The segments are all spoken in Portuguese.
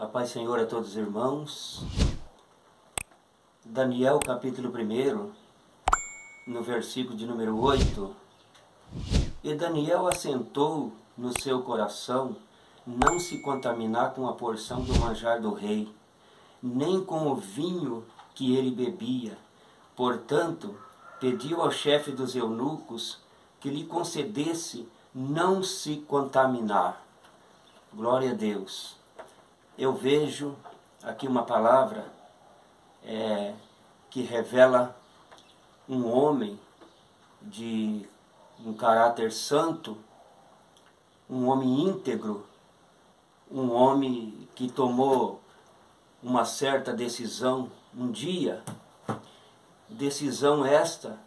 A paz do Senhor a todos os irmãos. Daniel capítulo 1, no versículo de número 8. E Daniel assentou no seu coração não se contaminar com a porção do manjar do rei, nem com o vinho que ele bebia. Portanto, pediu ao chefe dos eunucos que lhe concedesse não se contaminar. Glória a Deus. Eu vejo aqui uma palavra que revela um homem de um caráter santo, um homem íntegro, um homem que tomou uma certa decisão um dia, decisão esta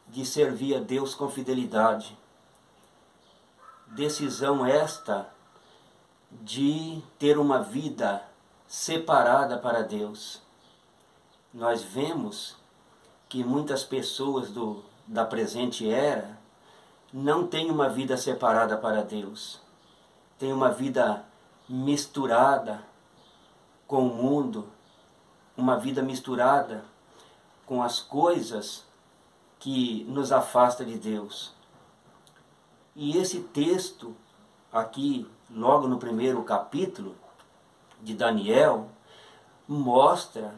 de servir a Deus com fidelidade, decisão esta de ter uma vida separada para Deus. Nós vemos que muitas pessoas da presente era não têm uma vida separada para Deus. Tem uma vida misturada com o mundo, uma vida misturada com as coisas que nos afasta de Deus. E esse texto aqui, logo no primeiro capítulo de Daniel, mostra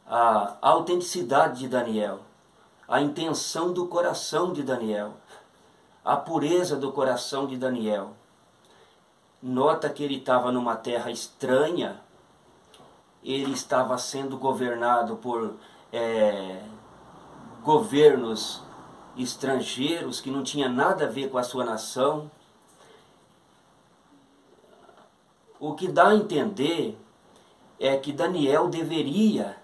a autenticidade de Daniel, a intenção do coração de Daniel, a pureza do coração de Daniel. Nota que ele estava numa terra estranha, ele estava sendo governado por governos estrangeiros que não tinham nada a ver com a sua nação. O que dá a entender é que Daniel deveria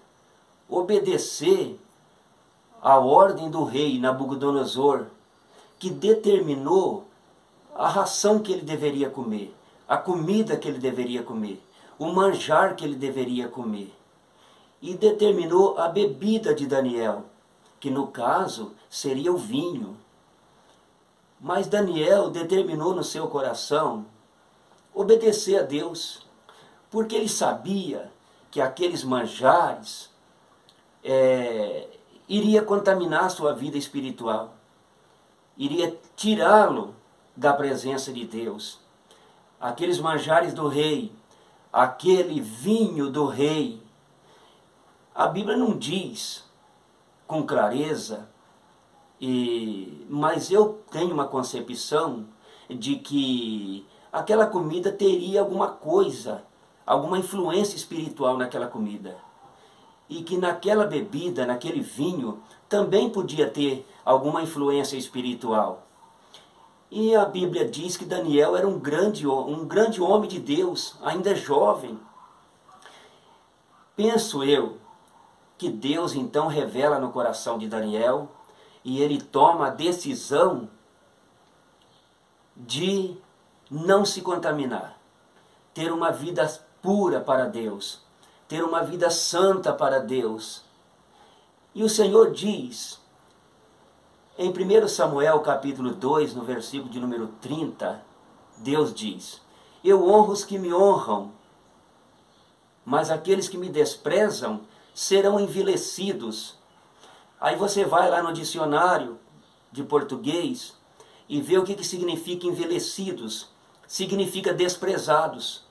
obedecer à ordem do rei Nabucodonosor, que determinou a ração que ele deveria comer, a comida que ele deveria comer, o manjar que ele deveria comer. E determinou a bebida de Daniel, que no caso seria o vinho. Mas Daniel determinou no seu coração obedecer a Deus, porque ele sabia que aqueles manjares iria contaminar a sua vida espiritual, iria tirá-lo da presença de Deus. Aqueles manjares do rei, aquele vinho do rei, a Bíblia não diz com clareza, mas eu tenho uma concepção de que aquela comida teria alguma coisa, alguma influência espiritual naquela comida. E que naquela bebida, naquele vinho, também podia ter alguma influência espiritual. E a Bíblia diz que Daniel era um grande homem de Deus, ainda jovem. Penso eu que Deus então revela no coração de Daniel e ele toma a decisão de não se contaminar, ter uma vida pura para Deus, ter uma vida santa para Deus. E o Senhor diz, em 1 Samuel capítulo 2, no versículo de número 30, Deus diz: eu honro os que me honram, mas aqueles que me desprezam serão envilecidos. Aí você vai lá no dicionário de português e vê o que significa envelhecidos. Significa desprezados.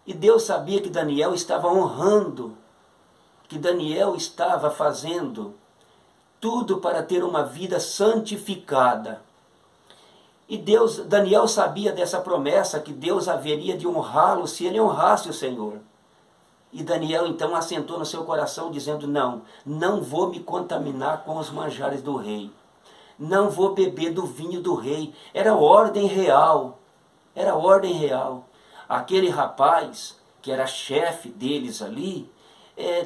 E Deus sabia que Daniel estava honrando, que Daniel estava fazendo tudo para ter uma vida santificada. E Daniel sabia dessa promessa, que Deus haveria de honrá-lo se ele honrasse o Senhor. E Daniel então assentou no seu coração dizendo: não vou me contaminar com os manjares do rei. Não vou beber do vinho do rei. Era ordem real. Era ordem real. Aquele rapaz, que era chefe deles ali,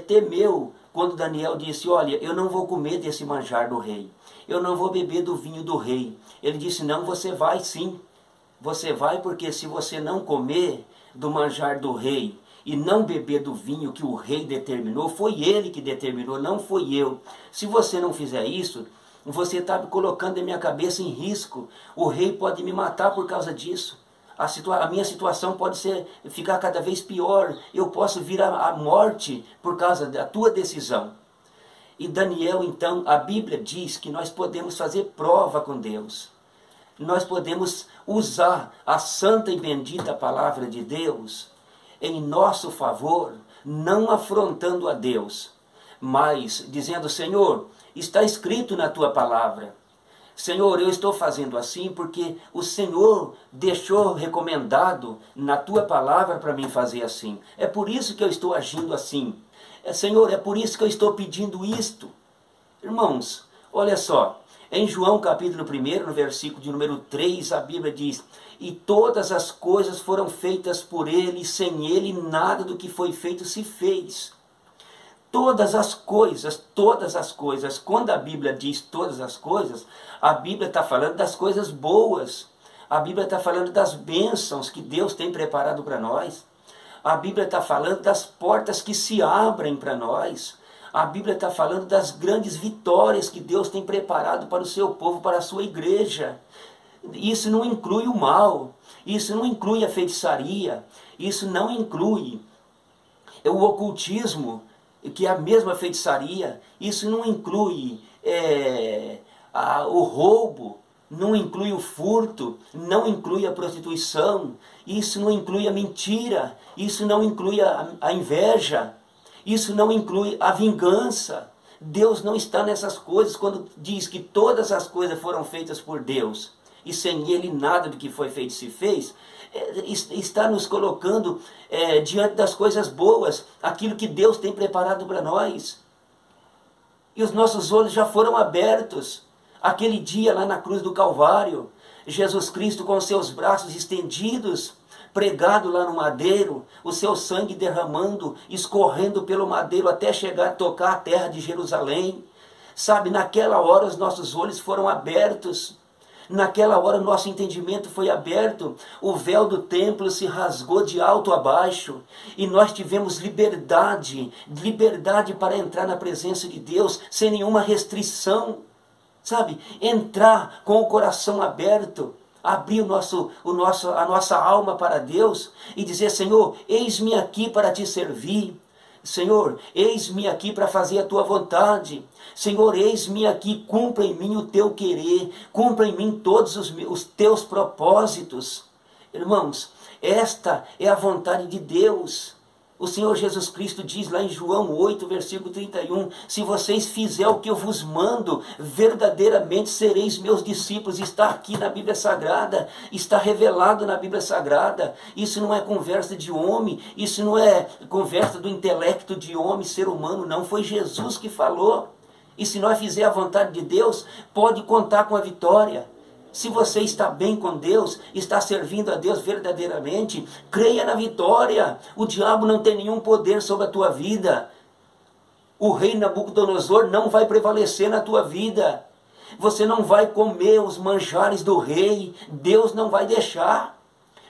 temeu quando Daniel disse: olha, eu não vou comer desse manjar do rei. Eu não vou beber do vinho do rei. Ele disse: não, você vai sim. Você vai, porque se você não comer do manjar do rei e não beber do vinho que o rei determinou, foi ele que determinou, não foi eu. Se você não fizer isso, você está colocando a minha cabeça em risco. O rei pode me matar por causa disso. A minha situação pode ficar cada vez pior. Eu posso vir à morte por causa da tua decisão. E Daniel, então, a Bíblia diz que nós podemos fazer prova com Deus. Nós podemos usar a santa e bendita palavra de Deus em nosso favor, não afrontando a Deus, mas dizendo: Senhor, está escrito na tua palavra. Senhor, eu estou fazendo assim porque o Senhor deixou recomendado na tua palavra para mim fazer assim. É por isso que eu estou agindo assim. Senhor, é por isso que eu estou pedindo isto. Irmãos, olha só, em João capítulo 1, no versículo de número 3, a Bíblia diz: e todas as coisas foram feitas por Ele, e sem Ele nada do que foi feito se fez. Todas as coisas, quando a Bíblia diz todas as coisas, a Bíblia está falando das coisas boas, a Bíblia está falando das bênçãos que Deus tem preparado para nós, a Bíblia está falando das portas que se abrem para nós, a Bíblia está falando das grandes vitórias que Deus tem preparado para o seu povo, para a sua igreja. Isso não inclui o mal, isso não inclui a feitiçaria, isso não inclui o ocultismo, que é a mesma feitiçaria, isso não inclui o roubo, não inclui o furto, não inclui a prostituição, isso não inclui a mentira, isso não inclui a inveja, isso não inclui a vingança. Deus não está nessas coisas quando diz que todas as coisas foram feitas por Deus e sem Ele nada do que foi feito se fez. Está nos colocando diante das coisas boas, aquilo que Deus tem preparado para nós. E os nossos olhos já foram abertos. Aquele dia lá na cruz do Calvário, Jesus Cristo com os seus braços estendidos, pregado lá no madeiro, o seu sangue derramando, escorrendo pelo madeiro até chegar a tocar a terra de Jerusalém. Sabe, naquela hora os nossos olhos foram abertos. Naquela hora o nosso entendimento foi aberto, o véu do templo se rasgou de alto a baixo e nós tivemos liberdade para entrar na presença de Deus sem nenhuma restrição, sabe? Entrar com o coração aberto, abrir a nossa alma para Deus e dizer: Senhor, eis-me aqui para te servir. Senhor, eis-me aqui para fazer a tua vontade. Senhor, eis-me aqui, cumpra em mim o teu querer, cumpra em mim todos os teus propósitos. Irmãos, esta é a vontade de Deus. O Senhor Jesus Cristo diz lá em João 8, versículo 31, se vocês fizerem o que eu vos mando, verdadeiramente sereis meus discípulos. Está aqui na Bíblia Sagrada, está revelado na Bíblia Sagrada. Isso não é conversa de homem, isso não é conversa do intelecto de homem, ser humano, não. Foi Jesus que falou. E se nós fizermos a vontade de Deus, pode contar com a vitória. Se você está bem com Deus, está servindo a Deus verdadeiramente, creia na vitória. O diabo não tem nenhum poder sobre a tua vida. O rei Nabucodonosor não vai prevalecer na tua vida. Você não vai comer os manjares do rei. Deus não vai deixar.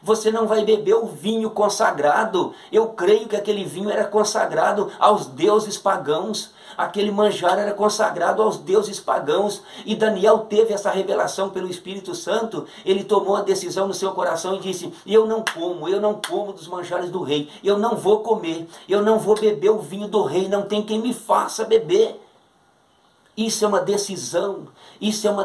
Você não vai beber o vinho consagrado. Eu creio que aquele vinho era consagrado aos deuses pagãos. Aquele manjar era consagrado aos deuses pagãos. E Daniel teve essa revelação pelo Espírito Santo. Ele tomou a decisão no seu coração e disse: eu não como dos manjares do rei. Eu não vou comer. Eu não vou beber o vinho do rei. Não tem quem me faça beber. Isso é uma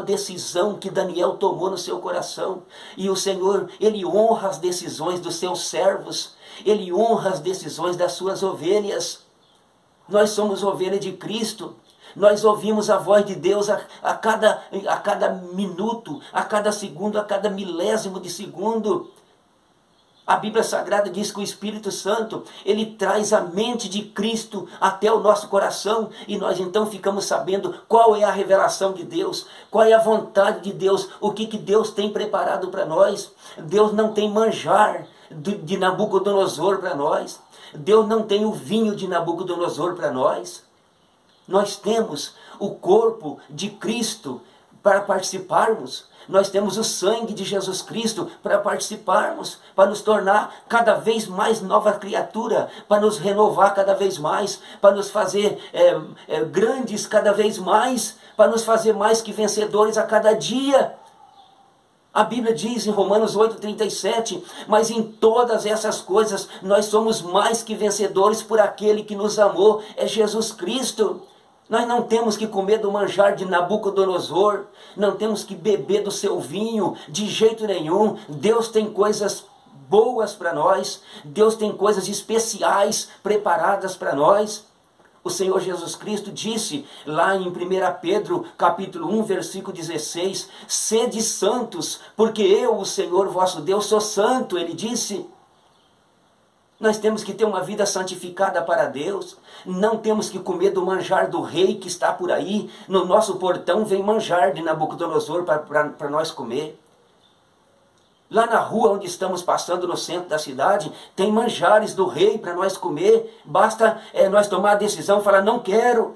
decisão que Daniel tomou no seu coração. E o Senhor, Ele honra as decisões dos seus servos. Ele honra as decisões das suas ovelhas. Nós somos ovelha de Cristo. Nós ouvimos a voz de Deus a cada minuto, a cada segundo, a cada milésimo de segundo. A Bíblia Sagrada diz que o Espírito Santo, ele traz a mente de Cristo até o nosso coração, e nós então ficamos sabendo qual é a revelação de Deus, qual é a vontade de Deus, o que Deus tem preparado para nós. Deus não tem manjar de Nabucodonosor para nós. Deus não tem o vinho de Nabucodonosor para nós. Nós temos o corpo de Cristo para participarmos. Nós temos o sangue de Jesus Cristo para participarmos, para nos tornar cada vez mais nova criatura, para nos renovar cada vez mais, para nos fazer grandes cada vez mais, para nos fazer mais que vencedores a cada dia. A Bíblia diz em Romanos 8,37, mas em todas essas coisas nós somos mais que vencedores por aquele que nos amou, é Jesus Cristo. Nós não temos que comer do manjar de Nabucodonosor, não temos que beber do seu vinho, de jeito nenhum. Deus tem coisas boas para nós, Deus tem coisas especiais preparadas para nós. O Senhor Jesus Cristo disse lá em 1 Pedro, capítulo 1, versículo 16, sede santos, porque eu, o Senhor vosso Deus, sou santo, ele disse. Nós temos que ter uma vida santificada para Deus, não temos que comer do manjar do rei que está por aí, no nosso portão vem manjar de Nabucodonosor para nós comer. Lá na rua onde estamos passando, no centro da cidade, tem manjares do rei para nós comer. Basta nós tomar a decisão e falar, não quero.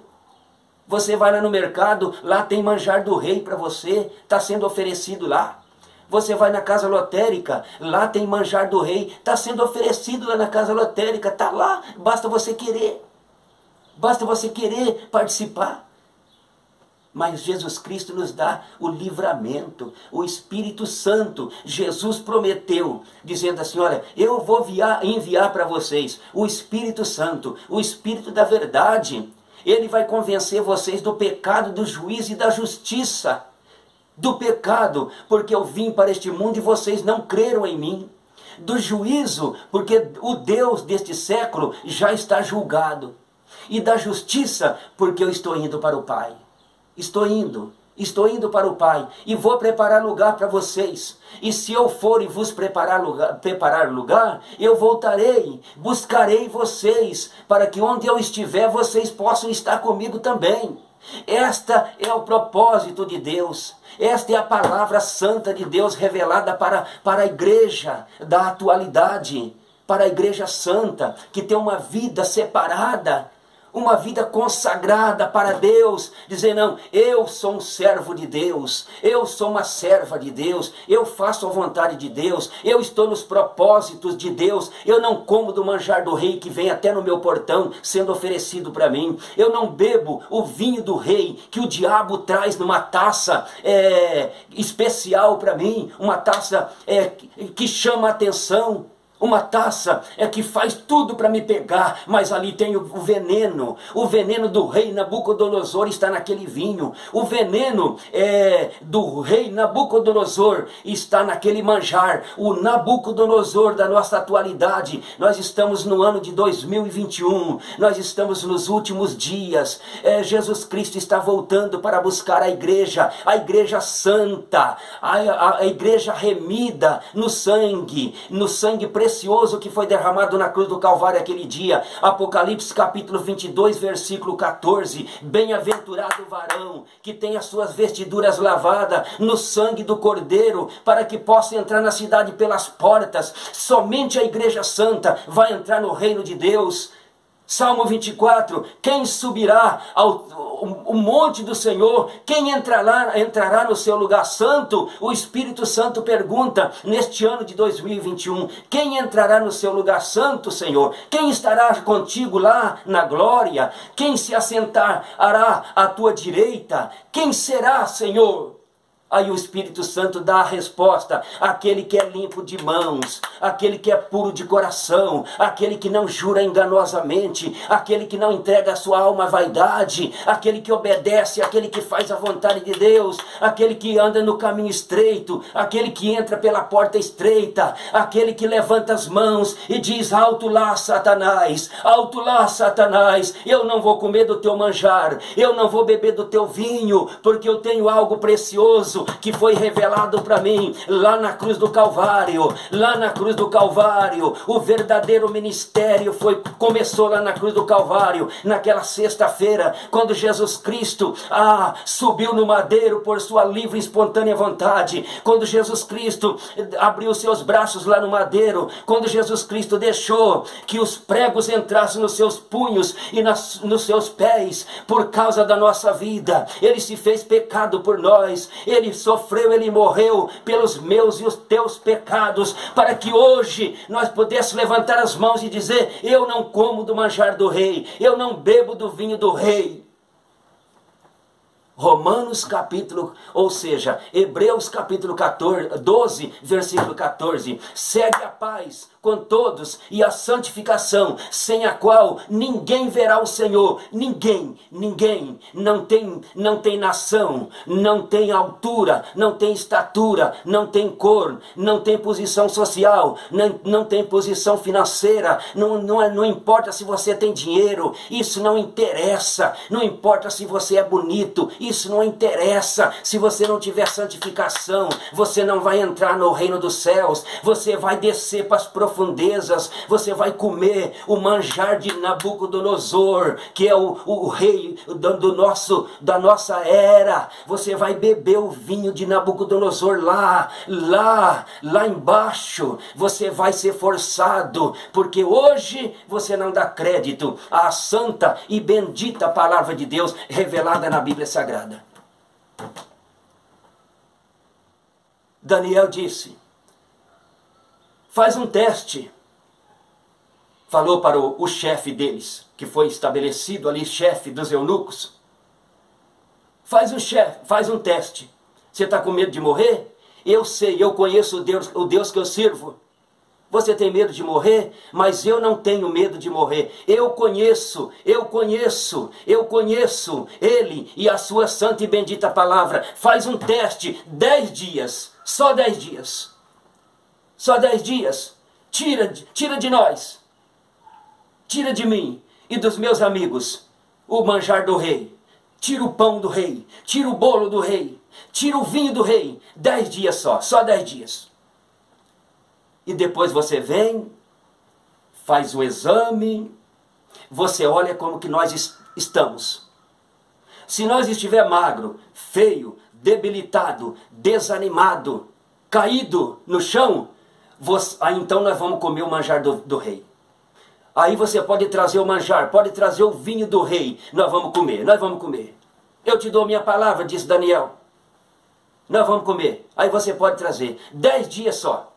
Você vai lá no mercado, lá tem manjar do rei para você, está sendo oferecido lá. Você vai na casa lotérica, lá tem manjar do rei, está sendo oferecido lá na casa lotérica, está lá, basta você querer. Basta você querer participar. Mas Jesus Cristo nos dá o livramento, o Espírito Santo. Jesus prometeu, dizendo assim, olha, eu vou enviar para vocês o Espírito Santo, o Espírito da verdade. Ele vai convencer vocês do pecado, do juízo e da justiça. Do pecado, porque eu vim para este mundo e vocês não creram em mim. Do juízo, porque o Deus deste século já está julgado. E da justiça, porque eu estou indo para o Pai. Estou indo para o Pai e vou preparar lugar para vocês. E se eu for e vos preparar lugar, eu voltarei, buscarei vocês, para que onde eu estiver, vocês possam estar comigo também. Esta é o propósito de Deus. Esta é a palavra santa de Deus revelada para a igreja da atualidade, para a igreja santa, que tem uma vida separada, uma vida consagrada para Deus, dizer não, eu sou um servo de Deus, eu sou uma serva de Deus, eu faço a vontade de Deus, eu estou nos propósitos de Deus, eu não como do manjar do rei que vem até no meu portão sendo oferecido para mim, eu não bebo o vinho do rei que o diabo traz numa taça especial para mim, uma taça que chama a atenção. Uma taça que faz tudo para me pegar, mas ali tem o veneno do rei Nabucodonosor está naquele vinho, o veneno do rei Nabucodonosor está naquele manjar, o Nabucodonosor da nossa atualidade. Nós estamos no ano de 2021, nós estamos nos últimos dias, Jesus Cristo está voltando para buscar a igreja santa, a igreja remida no sangue precioso que foi derramado na cruz do Calvário aquele dia. Apocalipse capítulo 22, versículo 14. Bem-aventurado o varão que tem as suas vestiduras lavadas no sangue do Cordeiro, para que possa entrar na cidade pelas portas. Somente a igreja santa vai entrar no reino de Deus. Salmo 24, quem subirá ao monte do Senhor? Quem entrará no seu lugar santo? O Espírito Santo pergunta, neste ano de 2021, quem entrará no seu lugar santo, Senhor? Quem estará contigo lá na glória? Quem se assentará à tua direita? Quem será, Senhor? Aí o Espírito Santo dá a resposta, aquele que é limpo de mãos, aquele que é puro de coração, aquele que não jura enganosamente, aquele que não entrega a sua alma à vaidade, aquele que obedece, aquele que faz a vontade de Deus, aquele que anda no caminho estreito, aquele que entra pela porta estreita, aquele que levanta as mãos e diz, alto lá Satanás, eu não vou comer do teu manjar, eu não vou beber do teu vinho, porque eu tenho algo precioso, que foi revelado para mim lá na cruz do Calvário. O verdadeiro ministério começou lá na cruz do Calvário, naquela sexta-feira, quando Jesus Cristo subiu no madeiro por sua livre e espontânea vontade, quando Jesus Cristo abriu seus braços lá no madeiro, quando Jesus Cristo deixou que os pregos entrassem nos seus punhos e nos seus pés, por causa da nossa vida. Ele se fez pecado por nós, ele sofreu, ele morreu pelos meus e os teus pecados, para que hoje nós pudéssemos levantar as mãos e dizer, eu não como do manjar do rei, eu não bebo do vinho do rei. Romanos capítulo, ou seja, Hebreus capítulo 12, versículo 14. Segue a paz com todos e a santificação, sem a qual ninguém verá o Senhor. Ninguém, não tem nação, não tem altura, não tem estatura, não tem cor, não tem posição social, não tem posição financeira, não importa se você tem dinheiro, isso não interessa, não importa se você é bonito, isso não interessa. Se você não tiver santificação, você não vai entrar no reino dos céus, você vai descer para as profundezas, você vai comer o manjar de Nabucodonosor, que é o rei da nossa era. Você vai beber o vinho de Nabucodonosor lá embaixo. Você vai ser forçado, porque hoje você não dá crédito à santa e bendita palavra de Deus revelada na Bíblia Sagrada. Daniel disse: faz um teste. Falou para o chefe deles, que foi estabelecido ali, chefe dos eunucos. Faz um teste. Você está com medo de morrer? Eu sei, eu conheço o Deus que eu sirvo. Você tem medo de morrer? Mas eu não tenho medo de morrer. Eu conheço Ele e a sua santa e bendita palavra. Faz um teste, 10 dias, só 10 dias. Só 10 dias. Tira de nós. Tira de mim e dos meus amigos o manjar do rei. Tira o pão do rei. Tira o bolo do rei. Tira o vinho do rei. 10 dias só 10 dias. E depois você vem, faz o exame, você olha como que nós estamos. Se nós estiver magro, feio, debilitado, desanimado, caído no chão, aí então nós vamos comer o manjar do rei. Aí você pode trazer o manjar, pode trazer o vinho do rei, nós vamos comer. Eu te dou minha palavra, disse Daniel. Nós vamos comer, aí você pode trazer, 10 dias só.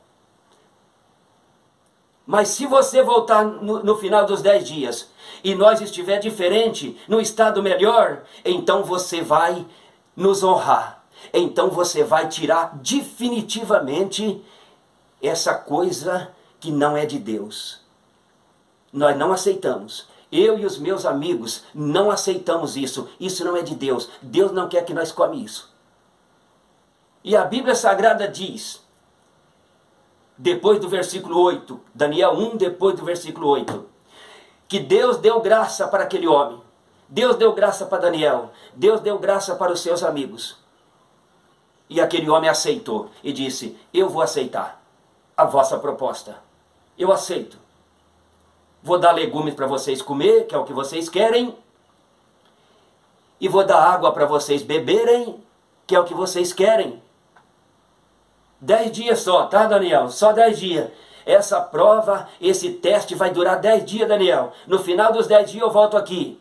Mas se você voltar no final dos 10 dias e nós estiver diferente, no estado melhor, então você vai nos honrar. Então você vai tirar definitivamente essa coisa que não é de Deus. Nós não aceitamos. Eu e os meus amigos não aceitamos isso. Isso não é de Deus. Deus não quer que nós comamos isso. E a Bíblia Sagrada diz, depois do versículo 8, Daniel 1, depois do versículo 8, que Deus deu graça para aquele homem. Deus deu graça para Daniel. Deus deu graça para os seus amigos. E aquele homem aceitou e disse: eu vou aceitar a vossa proposta. Eu aceito. Vou dar legumes para vocês comer, que é o que vocês querem. E vou dar água para vocês beberem, que é o que vocês querem. 10 dias só, tá, Daniel? Só 10 dias. Essa prova, esse teste vai durar 10 dias, Daniel. No final dos 10 dias eu volto aqui,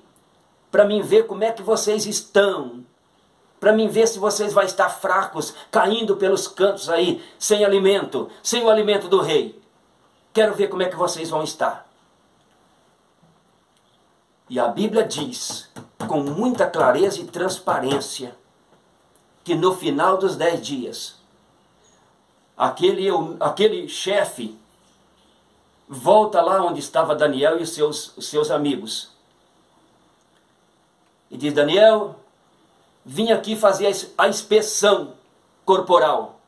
para mim ver como é que vocês estão. Para mim ver se vocês vão estar fracos, caindo pelos cantos aí, sem alimento, sem o alimento do rei. Quero ver como é que vocês vão estar. E a Bíblia diz, com muita clareza e transparência, que no final dos 10 dias, aquele chefe volta lá onde estava Daniel e os seus amigos. E diz: Daniel, vim aqui fazer a inspeção corporal.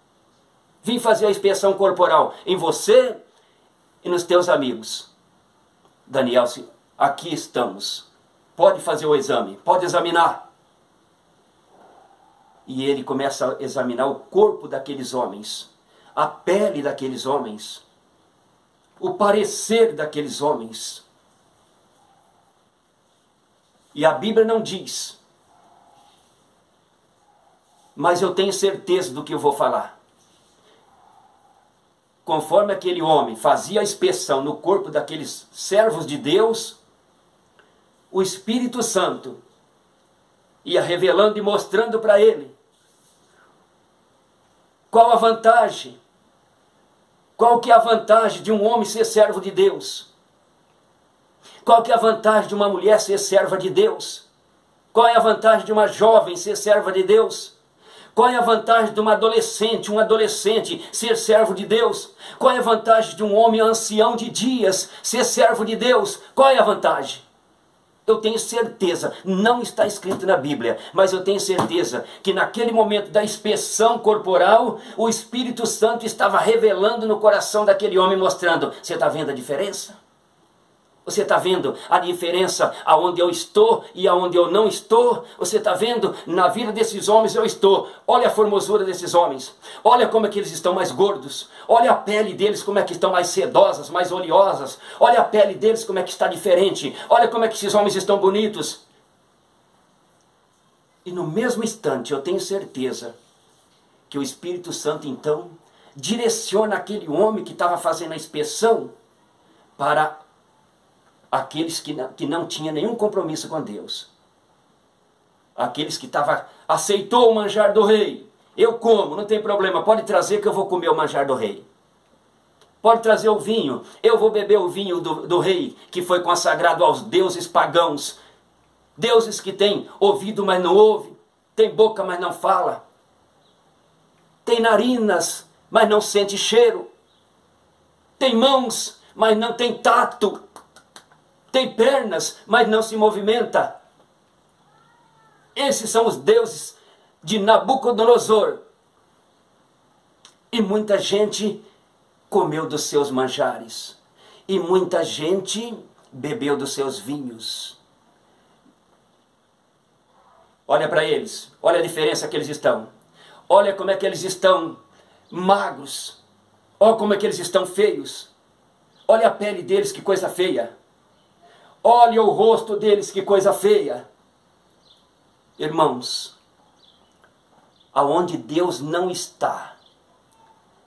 Vim fazer a inspeção corporal em você e nos teus amigos. Daniel, aqui estamos. Pode fazer o exame, pode examinar. E ele começa a examinar o corpo daqueles homens, a pele daqueles homens, o parecer daqueles homens. E a Bíblia não diz, mas eu tenho certeza do que eu vou falar. Conforme aquele homem fazia a inspeção no corpo daqueles servos de Deus, o Espírito Santo ia revelando e mostrando para ele qual a vantagem. Qual que é a vantagem de um homem ser servo de Deus? Qual que é a vantagem de uma mulher ser serva de Deus? Qual é a vantagem de uma jovem ser serva de Deus? Qual é a vantagem de uma adolescente, um adolescente ser servo de Deus? Qual é a vantagem de um homem ancião de dias ser servo de Deus? Qual é a vantagem? Eu tenho certeza, não está escrito na Bíblia, mas eu tenho certeza que naquele momento da inspeção corporal, o Espírito Santo estava revelando no coração daquele homem, mostrando: você está vendo a diferença? Você está vendo a diferença aonde eu estou e aonde eu não estou? Você está vendo na vida desses homens eu estou? Olha a formosura desses homens. Olha como é que eles estão mais gordos. Olha a pele deles como é que estão mais sedosas, mais oleosas. Olha a pele deles como é que está diferente. Olha como é que esses homens estão bonitos. E no mesmo instante eu tenho certeza que o Espírito Santo então direciona aquele homem que estava fazendo a inspeção para aqueles que não tinham nenhum compromisso com Deus. Aqueles que aceitou o manjar do rei. Eu como, não tem problema, pode trazer que eu vou comer o manjar do rei. Pode trazer o vinho, eu vou beber o vinho do rei, que foi consagrado aos deuses pagãos. Deuses que têm ouvido, mas não ouve, tem boca, mas não fala, tem narinas, mas não sente cheiro, tem mãos, mas não tem tato, tem pernas, mas não se movimenta. Esses são os deuses de Nabucodonosor. E muita gente comeu dos seus manjares. E muita gente bebeu dos seus vinhos. Olha para eles. Olha a diferença que eles estão. Olha como é que eles estão magros. Olha como é que eles estão feios. Olha a pele deles, que coisa feia. Olha o rosto deles, que coisa feia. Irmãos, aonde Deus não está,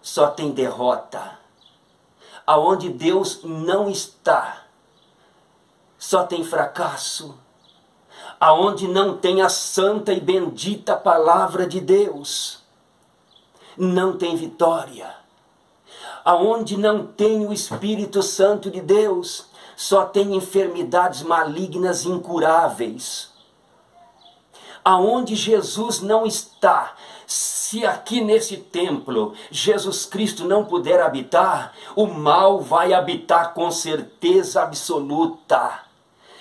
só tem derrota. Aonde Deus não está, só tem fracasso. Aonde não tem a santa e bendita palavra de Deus, não tem vitória. Aonde não tem o Espírito Santo de Deus, só tem enfermidades malignas incuráveis. Aonde Jesus não está, se aqui nesse templo Jesus Cristo não puder habitar, o mal vai habitar com certeza absoluta.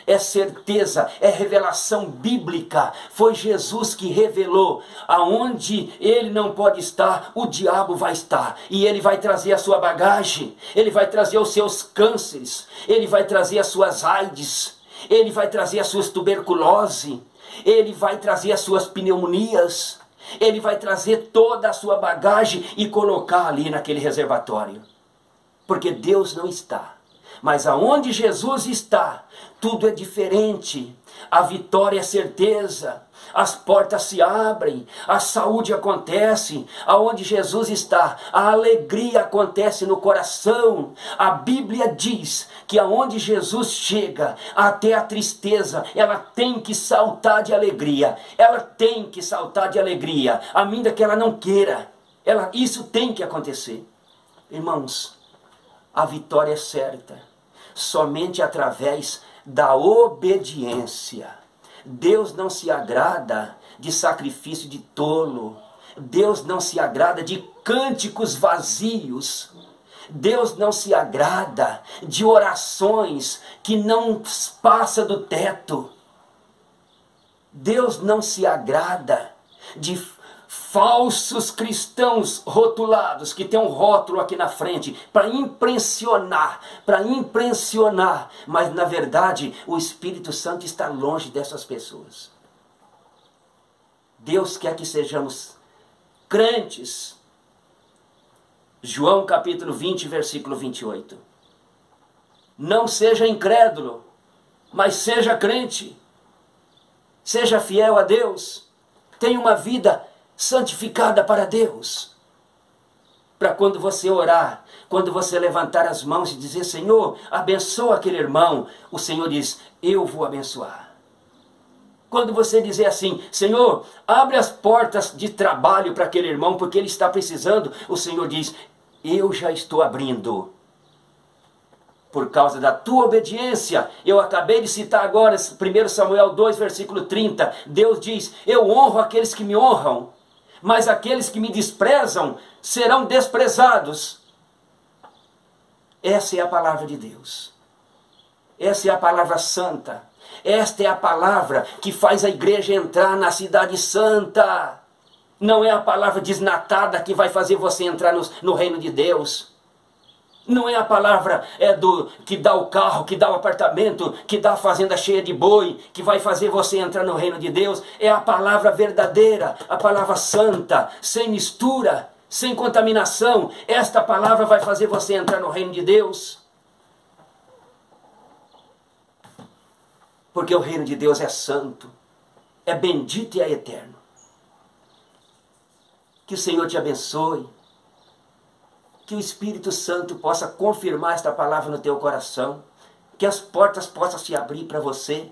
É certeza, é revelação bíblica. Foi Jesus que revelou. Aonde ele não pode estar, o diabo vai estar. E ele vai trazer a sua bagagem. Ele vai trazer os seus cânceres. Ele vai trazer as suas AIDS. Ele vai trazer as suas tuberculose. Ele vai trazer as suas pneumonias. Ele vai trazer toda a sua bagagem e colocar ali naquele reservatório. Porque Deus não está. Mas aonde Jesus está, tudo é diferente. A vitória é certeza. As portas se abrem. A saúde acontece. Aonde Jesus está, a alegria acontece no coração. A Bíblia diz que aonde Jesus chega, até a tristeza, ela tem que saltar de alegria. Ela tem que saltar de alegria. Ainda que ela não queira. Isso tem que acontecer. Irmãos, a vitória é certa, somente através da obediência. Deus não se agrada de sacrifício de tolo. Deus não se agrada de cânticos vazios. Deus não se agrada de orações que não passam do teto. Deus não se agrada de falsos cristãos rotulados, que tem um rótulo aqui na frente, para impressionar, mas na verdade o Espírito Santo está longe dessas pessoas. Deus quer que sejamos crentes. João capítulo 20, versículo 28. Não seja incrédulo, mas seja crente. Seja fiel a Deus. Tenha uma vida santificada para Deus. Para quando você orar, quando você levantar as mãos e dizer: Senhor, abençoa aquele irmão, o Senhor diz: eu vou abençoar. Quando você dizer assim: Senhor, abre as portas de trabalho para aquele irmão, porque ele está precisando, o Senhor diz: eu já estou abrindo. por causa da tua obediência. Eu acabei de citar agora 1 Samuel 2, versículo 30. Deus diz: eu honro aqueles que me honram, mas aqueles que me desprezam serão desprezados. Essa é a palavra de Deus. Essa é a palavra santa. Esta é a palavra que faz a igreja entrar na cidade santa. Não é a palavra desnatada que vai fazer você entrar no reino de Deus. Não é a palavra que dá o carro, que dá o apartamento, que dá a fazenda cheia de boi, que vai fazer você entrar no reino de Deus. É a palavra verdadeira, a palavra santa, sem mistura, sem contaminação. Esta palavra vai fazer você entrar no reino de Deus. Porque o reino de Deus é santo, é bendito e é eterno. Que o Senhor te abençoe. Que o Espírito Santo possa confirmar esta palavra no teu coração. Que as portas possam se abrir para você.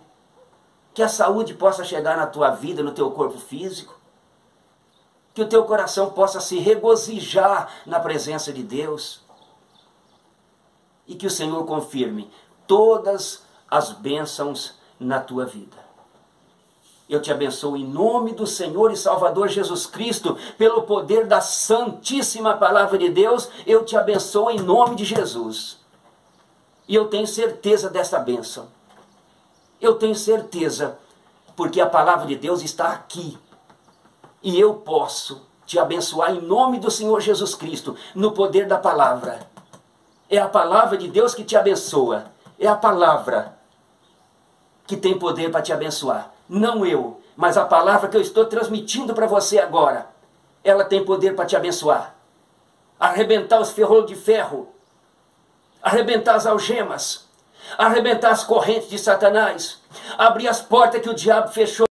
Que a saúde possa chegar na tua vida, no teu corpo físico. Que o teu coração possa se regozijar na presença de Deus. E que o Senhor confirme todas as bênçãos na tua vida. Eu te abençoo em nome do Senhor e Salvador Jesus Cristo, pelo poder da santíssima palavra de Deus. Eu te abençoo em nome de Jesus. E eu tenho certeza dessa bênção. Eu tenho certeza, porque a palavra de Deus está aqui. E eu posso te abençoar em nome do Senhor Jesus Cristo, no poder da palavra. É a palavra de Deus que te abençoa. É a palavra que tem poder para te abençoar. Não eu, mas a palavra que eu estou transmitindo para você agora. Ela tem poder para te abençoar. Arrebentar os ferrolhos de ferro. Arrebentar as algemas. Arrebentar as correntes de Satanás. Abrir as portas que o diabo fechou.